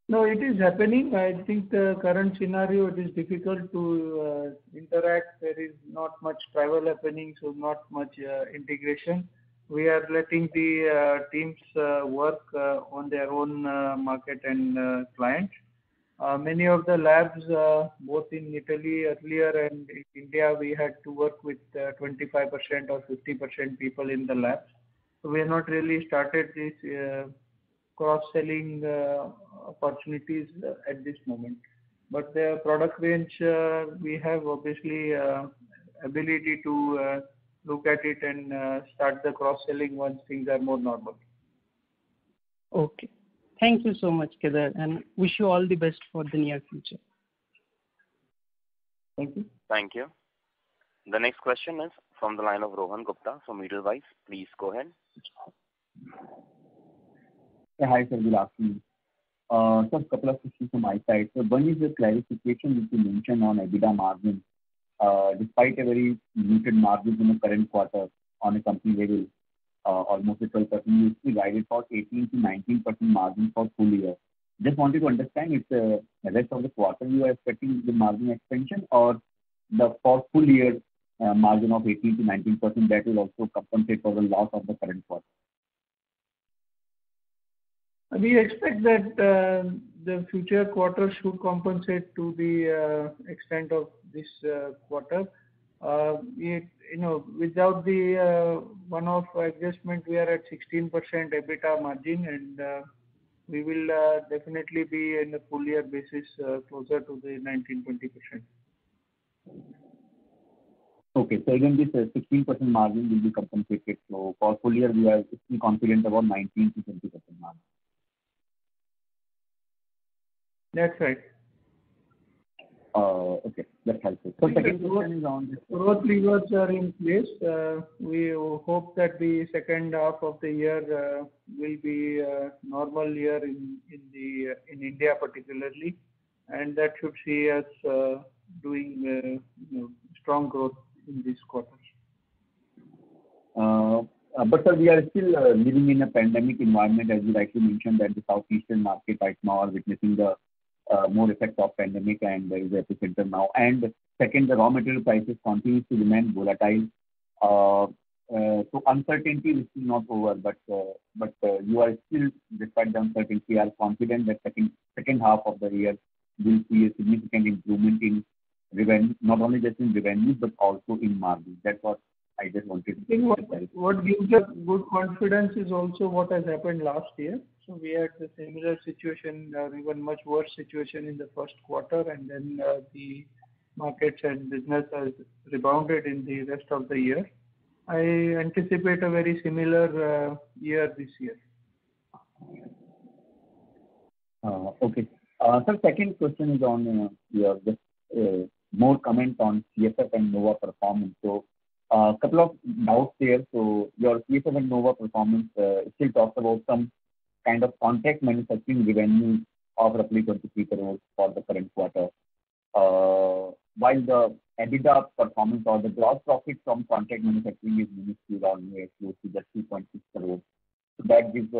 [SPEAKER 3] No, it is happening. I think the current scenario, it is difficult to interact. There is not much travel happening, so not much integration. We are letting the teams work on their own market and clients. Many of the labs, both in Italy earlier and in India, we had to work with 25% or 50% people in the labs. So we have not really started this cross-selling opportunities at this moment. But the product range, we have obviously ability to look at it and start the cross-selling once things are more normal.
[SPEAKER 9] Okay. Thank you so much, Kedar, and wish you all the best for the near future.
[SPEAKER 3] Thank you.
[SPEAKER 1] Thank you. The next question is from the line of Rohan Gupta from Edelweiss. Please go ahead.
[SPEAKER 10] Yeah, hi, sir. Good afternoon. So a couple of questions from my side. So one is the clarification which you mentioned on EBITDA margin. Despite a very muted margin in the current quarter on a company level, almost a 12%, you still guided for 18 to 19% margin for full year. Just wanted to understand if the rest of the quarter you are expecting the margin expansion, or the for full year margin of 18 to 19%, that will also compensate for the loss of the current quarter?
[SPEAKER 3] We expect that the future quarters should compensate to the extent of this quarter. Without the one-off adjustment, we are at 16% EBITDA margin, and we will definitely be in a full year basis closer to the 19-20%.
[SPEAKER 10] Okay, so even this 16% margin will be compensated. So for full year, we are still confident about 19 to 20% margin.
[SPEAKER 3] That's right.
[SPEAKER 10] Okay, that's helpful. So second question is on this.
[SPEAKER 3] Growth levers are in place. We hope that the second half of the year will be a normal year in India particularly, and that should see us doing strong growth in this quarter.
[SPEAKER 10] But sir, we are still living in a pandemic environment, as you rightly mentioned, that the southeastern market right now are witnessing the more effect of pandemic, and there is an epicenter now. And second, the raw material prices continues to remain volatile. So uncertainty is still not over, but you are still, despite the uncertainty, are confident that second half of the year will see a significant improvement in revenue, not only just in revenues but also in margins. That's what I just wanted to say.
[SPEAKER 3] What gives us good confidence is also what has happened last year. So we had the similar situation, even much worse situation in the first quarter, and then the markets and business has rebounded in the rest of the year. I anticipate a very similar year this year.
[SPEAKER 10] Okay. Sir, second question is on your more comment on CSF and Nova performance. So a couple of doubts there. So your CSF and Nova performance still talks about some kind of contract manufacturing revenue of roughly 23 crores for the current quarter. While the EBITDA performance or the gross profit from contract manufacturing is minuscule, on close to just 2.6 crores. So that gives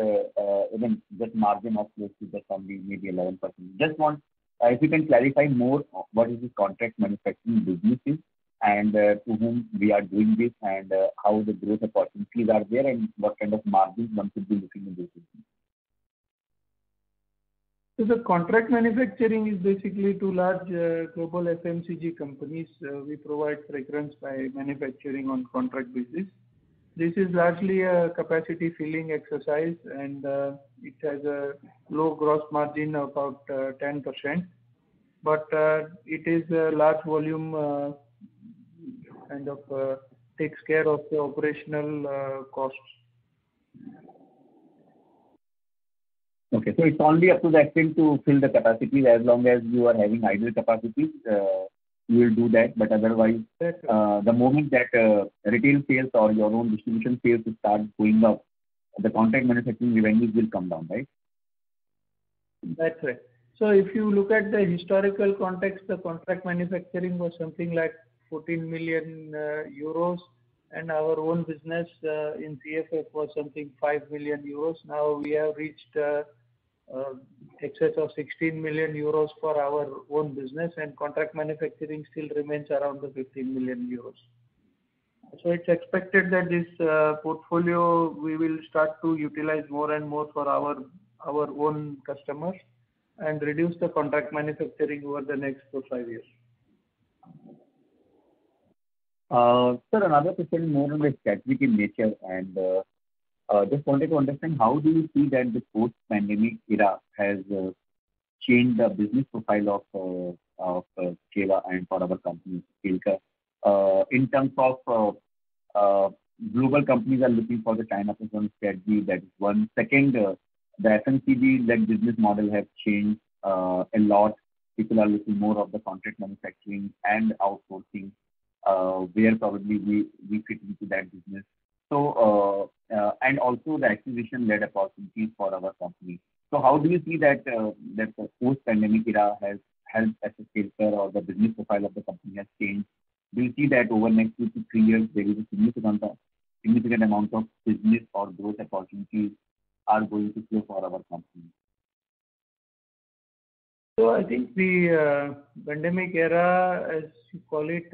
[SPEAKER 10] even just margin of close to just only maybe 11%. Just want if you can clarify more what is this contract manufacturing business is, and to whom we are doing this, and how the growth opportunities are there, and what kind of margins one should be looking in this business.
[SPEAKER 3] So the contract manufacturing is basically to large global FMCG companies. We provide fragrance by manufacturing on contract basis. This is largely a capacity filling exercise, and it has a low gross margin of about 10%. But it is a large volume kind of takes care of the operational costs.
[SPEAKER 10] Okay, so it's only up to the extent to fill the capacities. As long as you are having idle capacities, you will do that. But otherwise, the moment that retail sales or your own distribution sales start going up, the contract manufacturing revenues will come down, right?
[SPEAKER 3] That's right. So if you look at the historical context, the contract manufacturing was something like 14 million euros, and our own business in CFF was something 5 million euros. Now we have reached excess of 16 million euros for our own business, and contract manufacturing still remains around the 15 million euros. So it's expected that this portfolio we will start to utilize more and more for our own customers and reduce the contract manufacturing over the next 5 years.
[SPEAKER 10] Sir, another question more on the strategic in nature, and just wanted to understand how do you see that the post-pandemic era has changed the business profile of Teva and for our company, Kelkar, in terms of global companies are looking for the China plus one strategy. That is one. Second, the FMCG-led business model has changed a lot. People are looking more of the contract manufacturing and outsourcing, where probably we fit into that business. So, and also the acquisition-led opportunities for our company. So how do you see that that the post-pandemic era has helped as a Kelkar, or the business profile of the company has changed? Do you see that over the next 2 to 3 years there is a significant amount of business or growth opportunities are going to flow for our company?
[SPEAKER 3] So I think the pandemic era, as you call it,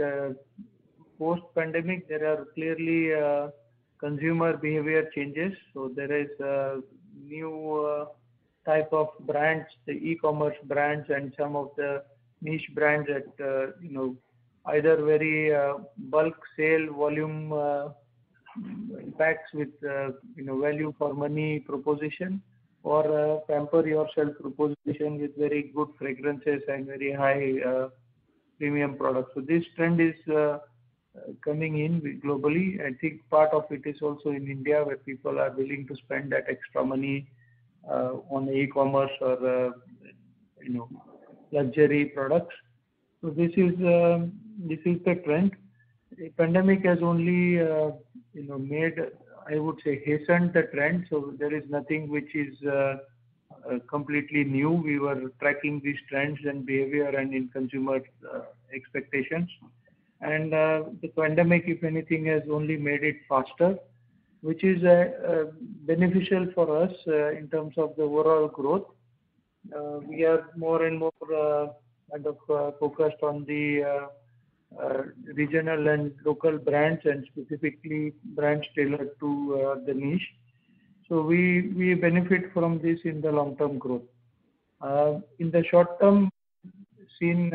[SPEAKER 3] post-pandemic, there are clearly consumer behavior changes. So there is a new type of brands, the e-commerce brands and some of the niche brands that either very bulk sale volume packs with value for money proposition, or pamper yourself proposition with very good fragrances and very high premium products. So this trend is coming in globally. I think part of it is also in India, where people are willing to spend that extra money on e-commerce or luxury products. So this is the trend. The pandemic has only made, I would say, hastened the trend. So there is nothing which is completely new. We were tracking these trends and behavior and in consumer expectations. And the pandemic, if anything, has only made it faster, which is beneficial for us in terms of the overall growth. We are more and more focused on the regional and local brands, and specifically brands tailored to the niche. So we benefit from this in the long-term growth. In the short term, seen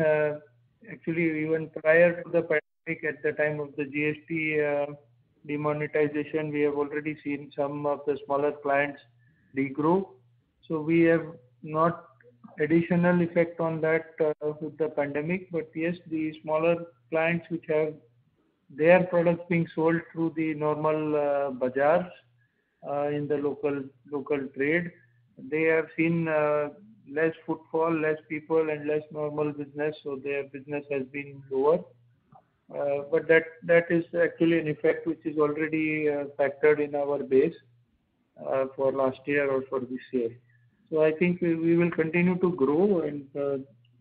[SPEAKER 3] actually even prior to the pandemic, at the time of the GST demonetization, we have already seen some of the smaller clients degrow. So we have not additional effect on that with the pandemic, but yes, the smaller clients which have their products being sold through the normal bazaars in the local trade, they have seen less footfall, less people, and less normal business, so their business has been lower. But that is actually an effect which is already factored in our base for last year or for this year. So I think we will continue to grow, and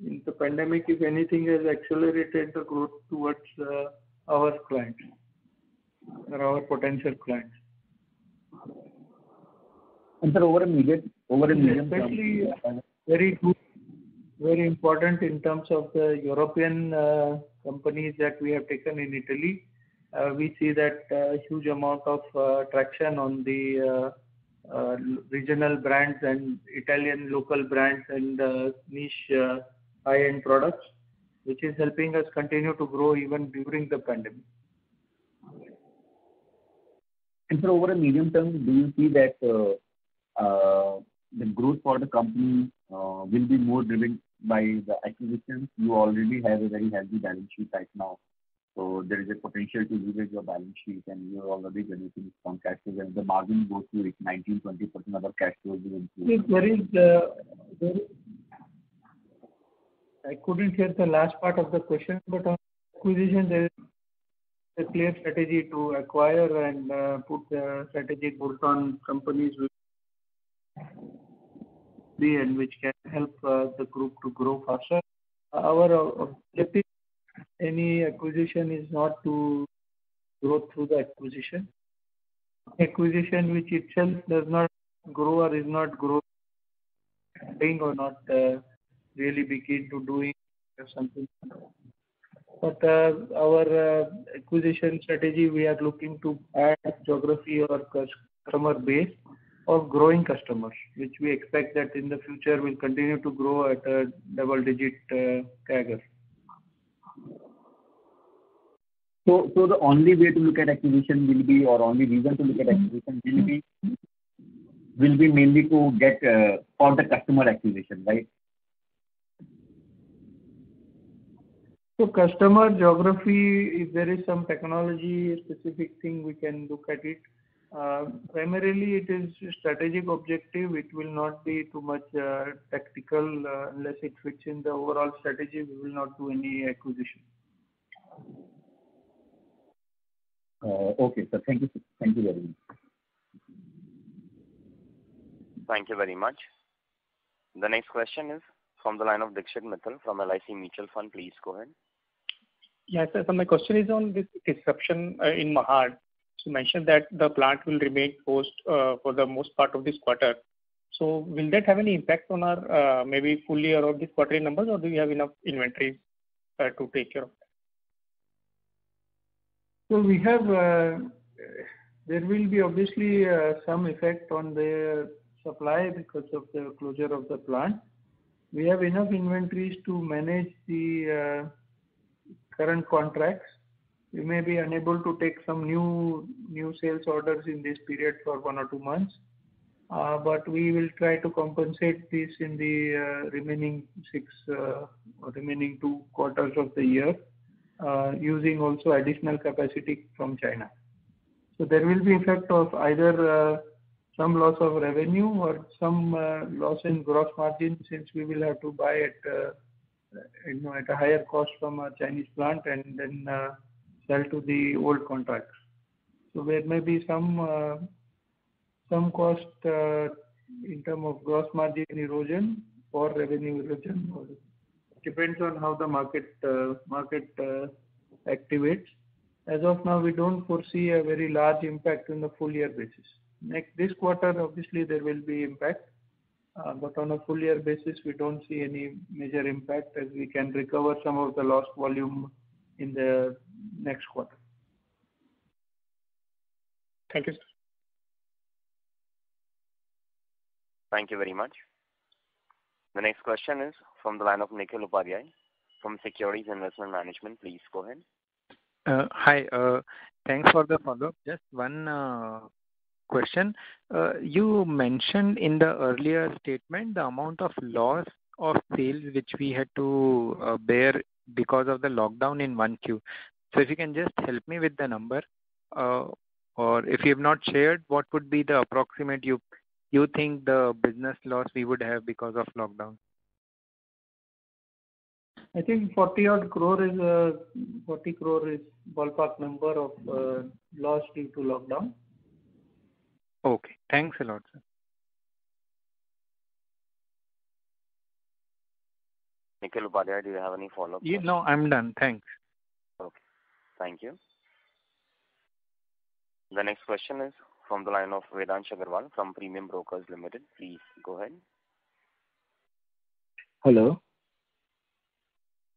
[SPEAKER 3] in the pandemic, if anything, has accelerated the growth towards our clients or our potential clients.
[SPEAKER 10] And sir, over a medium
[SPEAKER 3] especially very good, very important in terms of the European companies that we have taken in Italy. We see that huge amount of traction on the regional brands and Italian local brands and niche high-end products, which is helping us continue to grow even during the pandemic.
[SPEAKER 10] And so over a medium term, do you see that the growth for the company will be more driven by the acquisitions? You already have a very healthy balance sheet right now. So there is a potential to leverage your balance sheet, and you're already generating strong cash flows, and the margin goes to 19-20%, other cash flows will improve.
[SPEAKER 3] I couldn't hear the last part of the question, but on acquisition, there is a clear strategy to acquire and put strategic bolt-on companies which can help the group to grow faster. Our objective, any acquisition, is not to grow through the acquisition. Acquisition which itself does not grow or is not growing or not really begin to doing something. But our acquisition strategy, we are looking to add geography or customer base of growing customers, which we expect that in the future will continue to grow at a double-digit CAGR.
[SPEAKER 10] So the only way to look at acquisition will be, or only reason to look at acquisition will be mainly to get for the customer acquisition, right?
[SPEAKER 3] So customer geography, if there is some technology specific thing, we can look at it. Primarily, it is a strategic objective. It will not be too much tactical unless it fits in the overall strategy. We will not do any acquisition.
[SPEAKER 10] Okay, sir. Thank you. Thank you very much.
[SPEAKER 1] Thank you very much. The next question is from the line of Dixit Mittal from LIC Mutual Fund. Please go ahead.
[SPEAKER 11] Yes, sir. So my question is on this disruption in Mahad. So you mentioned that the plant will remain closed for the most part of this quarter. So will that have any impact on our maybe full year or this quarterly numbers, or do you have enough inventories to take care of
[SPEAKER 3] So we have, there will be obviously some effect on the supply because of the closure of the plant. We have enough inventories to manage the current contracts. We may be unable to take some new sales orders in this period for 1 or 2 months, but we will try to compensate this in the remaining 2 quarters of the year, using also additional capacity from China. So there will be effect of either some loss of revenue or some loss in gross margin, since we will have to buy at a higher cost from a Chinese plant and then sell to the old contracts. So there may be some cost in terms of gross margin erosion or revenue erosion. It depends on how the market activates. As of now, we don't foresee a very large impact on the full year basis. This quarter, obviously, there will be impact, but on a full year basis, we don't see any major impact, as we can recover some of the lost volume in the next quarter.
[SPEAKER 11] Thank you, sir.
[SPEAKER 1] Thank you very much. The next question is from the line of Nikhil Upadhyay from Securities Investment Management. Please go ahead.
[SPEAKER 8] Hi. Thanks for the follow-up. Just one question. You mentioned in the earlier statement the amount of loss of sales which we had to bear because of the lockdown in 1Q. So if you can just help me with the number, or if you have not shared, what would be the approximate you think the business loss we would have because of lockdown?
[SPEAKER 3] I think 40 crore is ballpark number of loss due to lockdown.
[SPEAKER 8] Okay. Thanks a lot, sir.
[SPEAKER 1] Nikhil Upadhyay, do you have any follow-up?
[SPEAKER 8] No, I'm done. Thanks.
[SPEAKER 1] Okay. Thank you. The next question is from the line of Vedansh Agarwal from Premium Brokers Limited. Please go ahead.
[SPEAKER 12] Hello.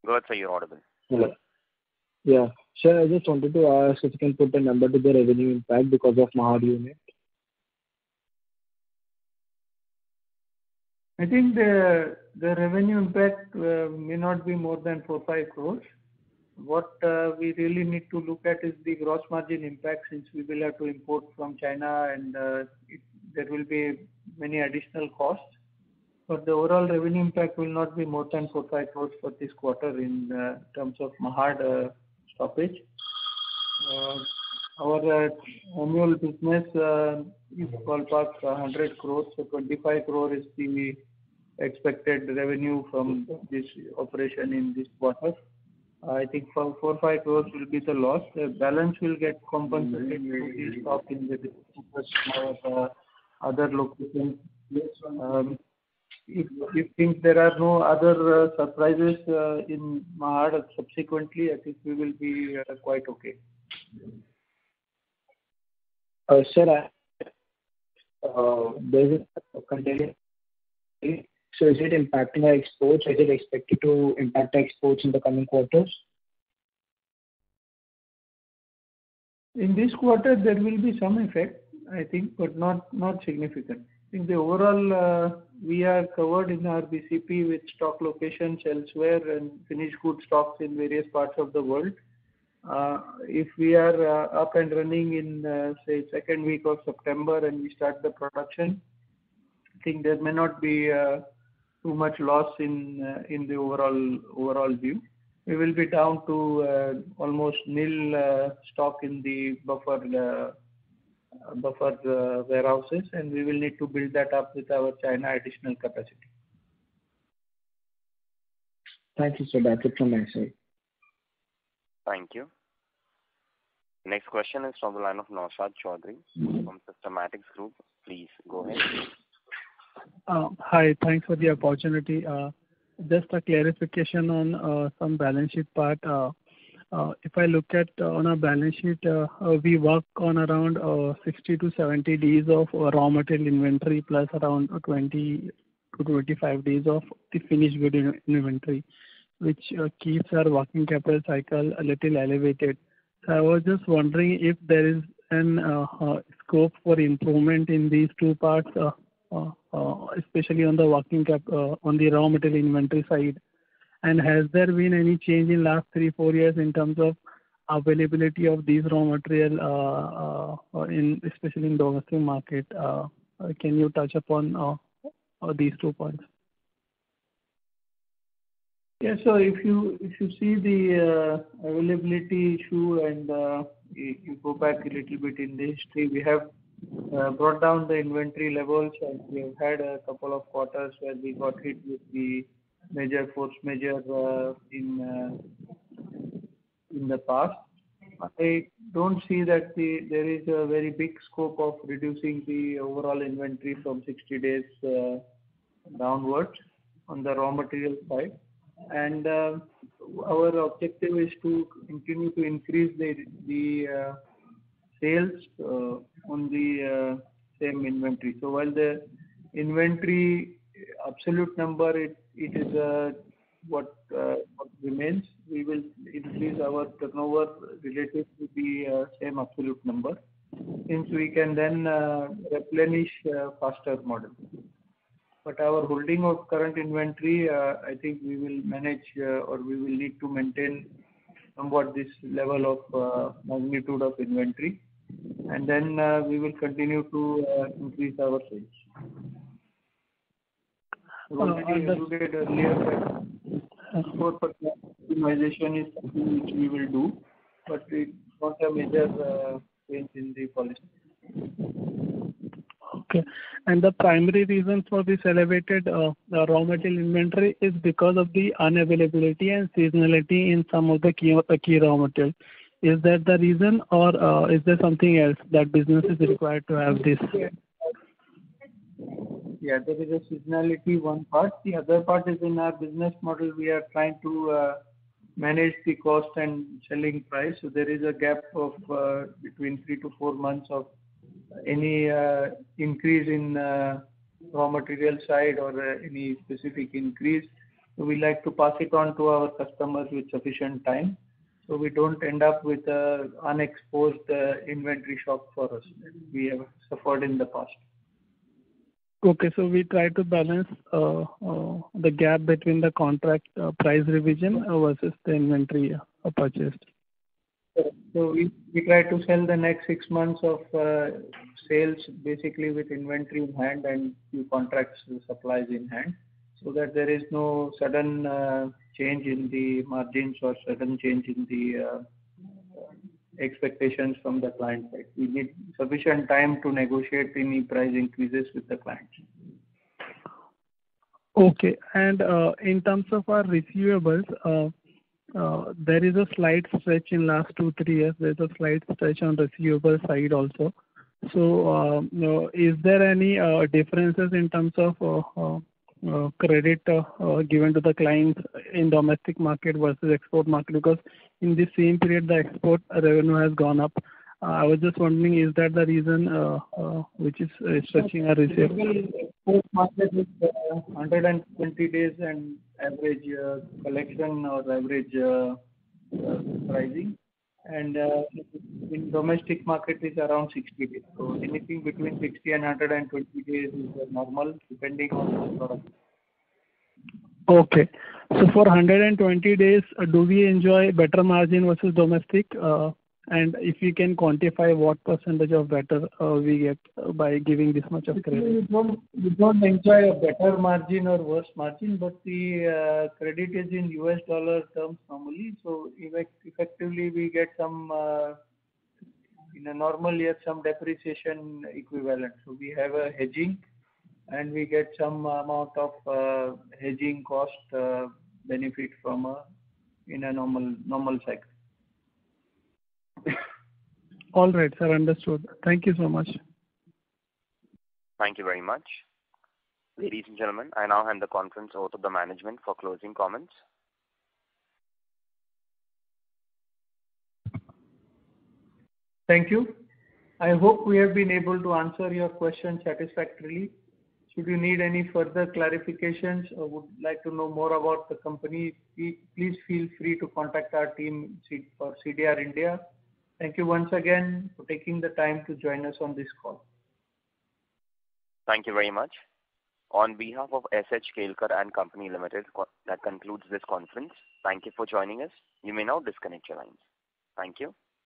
[SPEAKER 1] Go ahead, sir. You're audible.
[SPEAKER 12] Hello. Yeah. Sir, I just wanted to ask if you can put a number to the revenue impact because of Mahad unit.
[SPEAKER 3] I think the revenue impact may not be more than 4-5 crores. What we really need to look at is the gross margin impact, since we will have to import from China and there will be many additional costs. But the overall revenue impact will not be more than 4-5 crores for this quarter in terms of Mahad stoppage. Our annual business is ballpark 100 crores, so 25 crore is the expected revenue from this operation in this quarter. I think 4-5 crores will be the loss. The balance will get compensated through the stock in the other locations. If there are no other surprises in Mahad subsequently, I think we will be quite okay.
[SPEAKER 12] Sir, there is a container. So is it impacting our exports? Is it expected to impact exports in the coming quarters?
[SPEAKER 3] In this quarter, there will be some effect, I think, but not significant. I think the overall, we are covered in our BCP with stock locations elsewhere and finished good stocks in various parts of the world. If we are up and running in, say, second week of September and we start the production, I think there may not be too much loss in the overall view. We will be down to almost nil stock in the buffer warehouses, and we will need to build that up with our China additional capacity.
[SPEAKER 12] Thank you, sir. That's it from my side.
[SPEAKER 1] Thank you. Next question is from the line of Naushad Chaudhary from Systematics Group. Please go ahead.
[SPEAKER 13] Hi, thanks for the opportunity. Just a clarification on some balance sheet part. If I look at on our balance sheet, we work on around 60 to 70 days of raw material inventory plus around 20 to 25 days of the finished good inventory, which keeps our working capital cycle a little elevated. So I was just wondering if there is an scope for improvement in these two parts, especially on the working cap, on the raw material inventory side. And has there been any change in last 3-4 years in terms of availability of these raw material, especially in domestic market? Can you touch upon these 2 points?
[SPEAKER 3] Yeah. So if you see the availability issue and you go back a little bit in the history, we have brought down the inventory levels, and we have had a couple of quarters where we got hit with the force majeure in the past. I don't see that there is a very big scope of reducing the overall inventory from 60 days downwards on the raw material side. And our objective is to continue to increase the sales on the same inventory. So while the inventory absolute number, it is what remains, we will increase our turnover related to the same absolute number, since we can then replenish faster model. But our holding of current inventory, I think we will manage or we will need to maintain somewhat this level of magnitude of inventory, and then we will continue to increase our sales. Already alluded earlier that export optimization is something which we will do, but it's not a major change in the policy.
[SPEAKER 13] Okay. And the primary reason for this elevated raw material inventory is because of the unavailability and seasonality in some of the key raw materials. Is that the reason, or is there something else that business is required to have this?
[SPEAKER 3] Yeah, there is a seasonality one part. The other part is in our business model, we are trying to manage the cost and selling price. So there is a gap of between 3 to 4 months of any increase in raw material side or any specific increase. So we like to pass it on to our customers with sufficient time, so we don't end up with unexposed inventory shock for us that we have suffered in the past.
[SPEAKER 13] Okay, so we try to balance the gap between the contract price revision versus the inventory purchased.
[SPEAKER 3] So we try to sell the next 6 months of sales basically with inventory in hand and few contracts supplies in hand, so that there is no sudden change in the margins or sudden change in the expectations from the client side. We need sufficient time to negotiate any price increases with the clients.
[SPEAKER 13] Okay, and in terms of our receivables, there is a slight stretch in last 2-3 years. There's a slight stretch on receivable side also. So, is there any differences in terms of credit given to the clients in domestic market versus export market? Because in the same period, the export revenue has gone up. I was just wondering, is that the reason which is stretching our receivable?
[SPEAKER 3] Export market is 120 days and average collection or average pricing, and in domestic market is around 60 days. So anything between 60 and 120 days is normal depending on the product.
[SPEAKER 13] Okay. So for 120 days, do we enjoy better margin versus domestic? And if you can quantify what percentage of better we get by giving this much of credit?
[SPEAKER 3] We don't enjoy a better margin or worse margin, but the credit is in US dollar terms normally. So effectively we get some, in a normal year, some depreciation equivalent. So we have a hedging and we get some amount of hedging cost benefit from in a normal cycle.
[SPEAKER 13] All right, sir. Understood. Thank you so much.
[SPEAKER 1] Thank you very much. Ladies and gentlemen, I now hand the conference over to the management for closing comments.
[SPEAKER 3] Thank you. I hope we have been able to answer your questions satisfactorily. Should you need any further clarifications or would like to know more about the company, please feel free to contact our team for CDR India Thank you once again for taking the time to join us on this call.
[SPEAKER 1] Thank you very much. On behalf of SH Kelkar and Company Limited, that concludes this conference. Thank you for joining us. You may now disconnect your lines. Thank you.